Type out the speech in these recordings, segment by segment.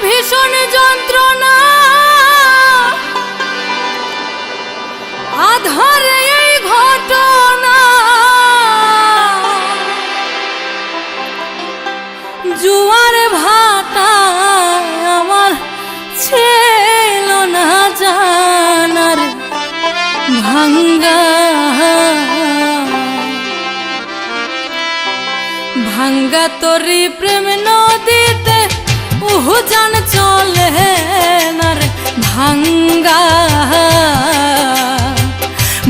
ভীষণ যন্ত্রণা আধারে এই ঘটনা জুয়ার ভাটা আমার ছিল না জানার ভাঙ্গা ভাঙ্গা তোরি প্রেম নদীতে উজান চলে না রে ভাঙ্গা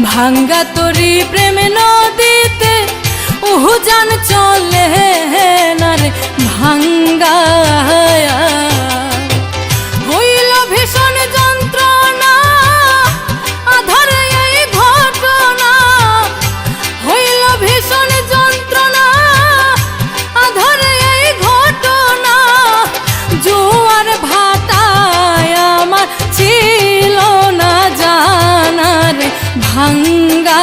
ভাঙ্গা তোরি প্রেম নদীতে উজান চলে না রে ভাঙ্গা হইল ভীষণ যন্ত্রণা আধারে এই ঘটনা হইল ভীষণ যন্ত্রণা আধারে এই ঘটনা জোয়ার ভাটায় আমার ছিল না জানার ভাঙ্গা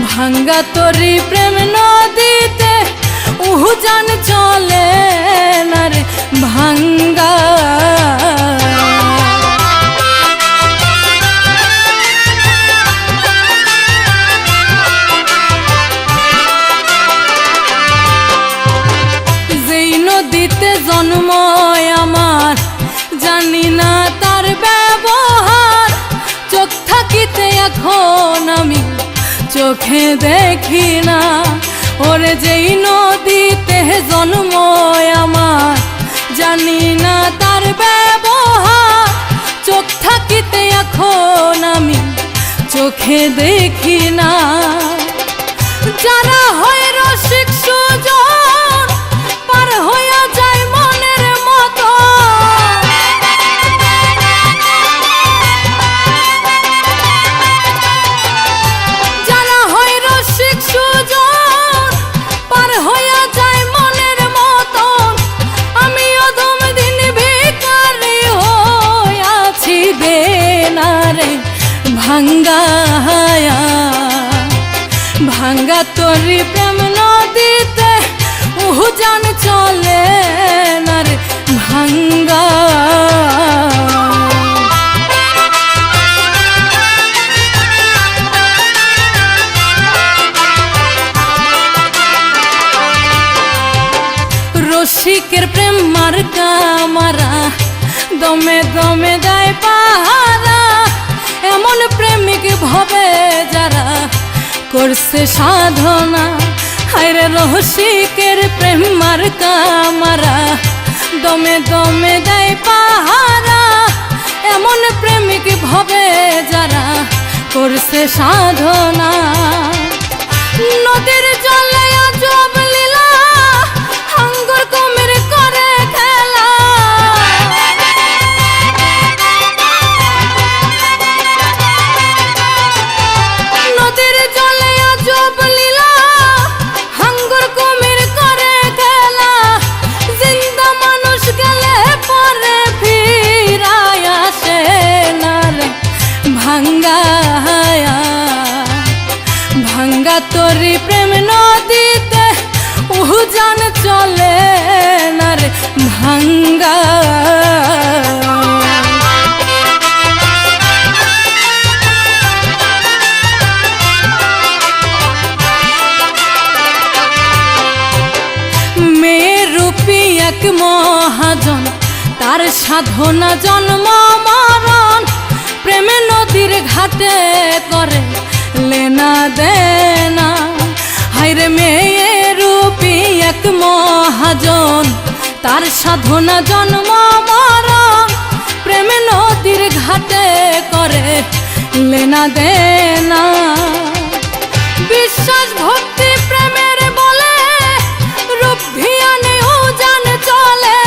ভাঙ্গা তোরি প্রেম নদীতে উজান চলে না রে ভাঙ্গা যেই নদীতে জন্ম আমার জানি না তার ব্যবহার চোখ থাকিতে এখন আমি চোখে দেখি না ওরে যেই নদীতে জন্ম আমার জানি না তার ব্যবহার চোখ থাকিতে এখন আমি চোখে দেখি না যারা হয় রসিক সুজন পার হইয়া যায় মনের মতো যারা হয় রসিক সুজন পার হইয়া যায় মনের মতো আমি অদম দিন ভিখারি হইয়াছি বেনারে ভাঙ্গা ভাঙ্গা তোরি প্রেম নদীতে উজান চলে না রে ভাঙ্গা রসিকের প্রেম মার্কা মারা দমে দমে দেয় পাহারা এমন প্রেমিক ভবে যারা করছে সাধনা হায়রে রসিকের প্রেম মার্কা মারা দমে দমে দেয় পাহারা এমন প্রেমিক ভবে যারা করছে সাধনা নদীর জলে আজব লীলা হাঙ্গর কুমির করে খেলা নদীর জলে আজব লীলা হাঙ্গর কুমির করে খেলা জিন্দা মানুষ গেলে পরে ফিরায় আসে না রে ভাঙ্গা ভাঙ্গা তোরি প্রেম নদীতে উজান চলে না রে ভাঙ্গা মেয়ের রূপী এক মহাজন তার সাধনা জন্ম মরণ প্রেমে নদীর ঘাটে করে লেনা দেনা হায়রে মেয়ের রূপী এক মহাজন তার সাধনা জন্ম মরণ প্রেমে নদীর ঘাটে করে লেনা দেনা বিশ্বাস ভক্তি প্রেমের বলে রূপ ধিয়ানে উজান চলে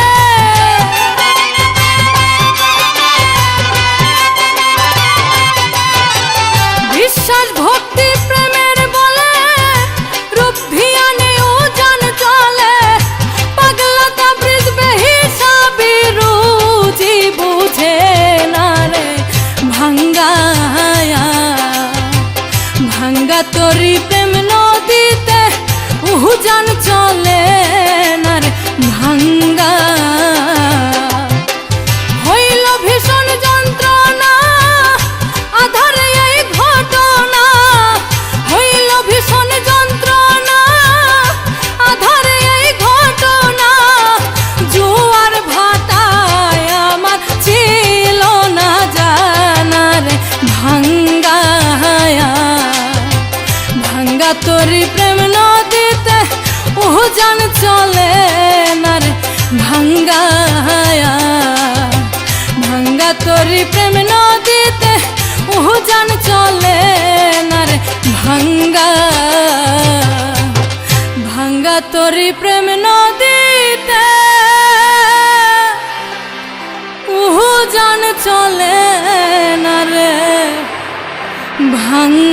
বিশ্বাস ভক্তি প্রেমের বলে রূপ ধিয়ানে উজান চলে পাগলা তাবরিজ বেহিসাবি রুজি বুঝে না রে ভাঙ্গা ভাঙ্গা তোরি প্রেম নদীতে উজান চলে না রে ভাঙ্গা তোরি প্রেম নদীতে উজান চলে না রে ভাঙ্গা ভাঙ্গা তোরি প্রেম নদীতে উজান চলে না রে ভাঙ্গা ভাঙ্গা তোরি প্রেম নদীতে উজান চলে না রে ভাঙ্গা।